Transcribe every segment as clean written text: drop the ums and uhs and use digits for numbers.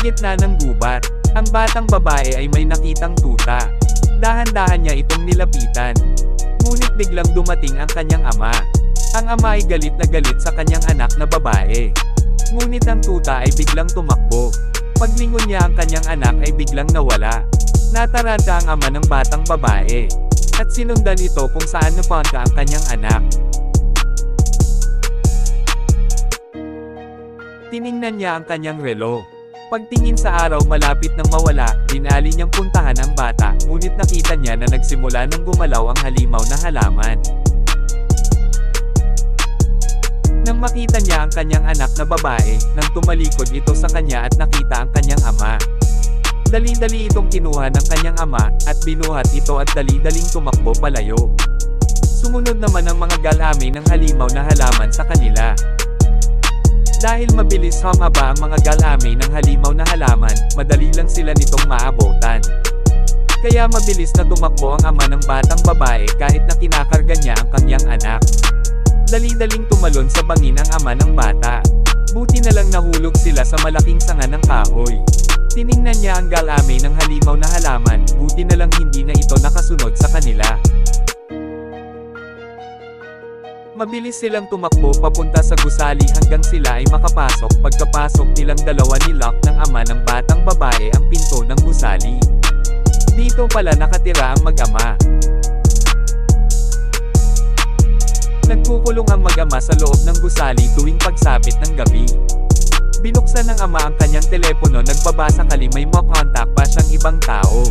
gitna ng gubat, ang batang babae ay may nakitang tuta. Dahan-dahan niya itong nilapitan. Ngunit biglang dumating ang kanyang ama. Ang ama ay galit na galit sa kanyang anak na babae. Ngunit ang tuta ay biglang tumakbo. Paglingon niya ang kanyang anak ay biglang nawala. Nataranta ang ama ng batang babae. At sinundan ito kung saan napunta ang kanyang anak. Tiningnan niya ang kanyang relo. Pagtingin sa araw malapit nang mawala, dinali niyang puntahan ang bata, ngunit nakita niya na nagsimula nang gumalaw ang halimaw na halaman. Nang makita niya ang kanyang anak na babae, nang tumalikod ito sa kanya at nakita ang kanyang ama. Dali-dali itong kinuha ng kanyang ama, at binuhat ito at dali-daling tumakbo palayo. Sumunod naman ang mga galami ng halimaw na halaman sa kanila. Dahil mabilis humaba ang mga galami ng halimaw na halaman, madali lang sila nitong maabotan. Kaya mabilis na tumakbo ang ama ng batang babae kahit na kinakarga niya ang kanyang anak. Dali-daling tumalon sa bangin ang ama ng bata. Buti na lang nahulog sila sa malaking sanga ng kahoy. Tiningnan niya ang galami ng halimaw na halaman, buti na lang hindi na ito nakasunod sa kanila. Mabilis silang tumakbo papunta sa gusali hanggang sila ay makapasok. Pagkapasok nilang dalawa nilock ng ama ng batang babae ang pinto ng gusali. Dito pala nakatira ang mag-ama. Nagkukulong ang mag-ama sa loob ng gusali tuwing pagsapit ng gabi. Binuksan ng ama ang kanyang telepono, nagbaba sakali may makontak pa siyang ibang tao.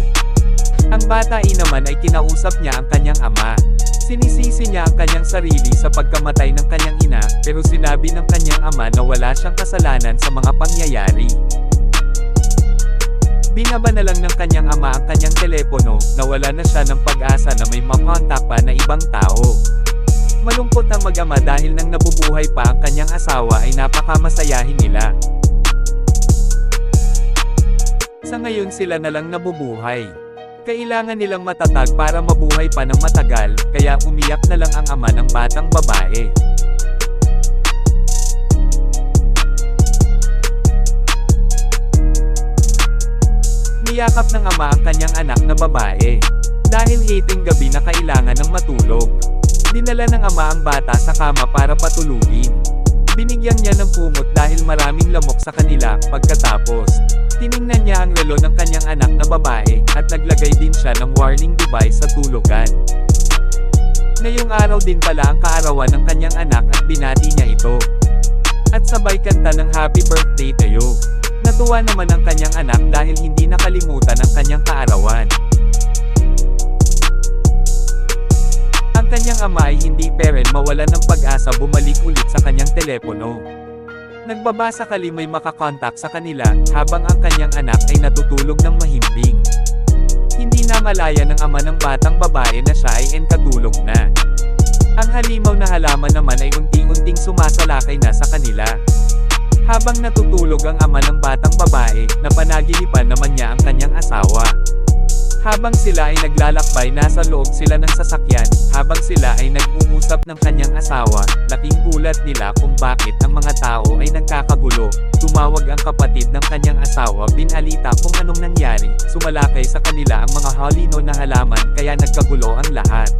Ang bata naman ay kinausap niya ang kanyang ama. Sinisisi niya ang kanyang sarili sa pagkamatay ng kanyang ina, pero sinabi ng kanyang ama na wala siyang kasalanan sa mga pangyayari. Binaba na lang ng kanyang ama ang kanyang telepono, nawala na siya ng pag-asa na may makontak pa na ibang tao. Malungkot ang mag-ama dahil nang nabubuhay pa ang kanyang asawa ay napakamasayahin nila. Sa ngayon sila na lang nabubuhay. Kailangan nilang matatag para mabuhay pa ng matagal, kaya umiyak na lang ang ama ng batang babae. Niyakap ng ama ang kanyang anak na babae. Dahil hiting gabi na kailangan ng matulog. Dinala ng ama ang bata sa kama para patulugin. Binigyan niya ng kumot dahil maraming lamok sa kanila. Pagkatapos, tiningnan niya ang relo ng kanyang anak na babae, at naglagay din siya ng warning device sa tulugan. Ngayong araw din pala ang kaarawan ng kanyang anak at binati niya ito. At sabay kanta ng happy birthday to you. Natuwa naman ang kanyang anak dahil hindi nakalimutan ang kanyang kaarawan. Ang kanyang ama ay hindi peren mawalan ng pag-asa, bumalik ulit sa kanyang telepono. Nagbaba sakali may makakontak sa kanila, habang ang kanyang anak ay natutulog ng mahimbing. Hindi na malaya ng ama ng batang babae na siya ay enkatulog na. Ang halimaw na halaman naman ay unti-unting sumasalakay na sa kanila. Habang natutulog ang ama ng batang babae, napanaginipan naman niya ang kanyang asawa. Habang sila ay naglalakbay, nasa loob sila ng sasakyan. Habang sila ay nag-uusap ng kanyang asawa, laking gulat nila kung bakit ang mga tao ay nagkakagulo. Tumawag ang kapatid ng kanyang asawa, binalita kung anong nangyari. Sumalakay sa kanila ang mga halino na halaman, kaya nagkagulo ang lahat.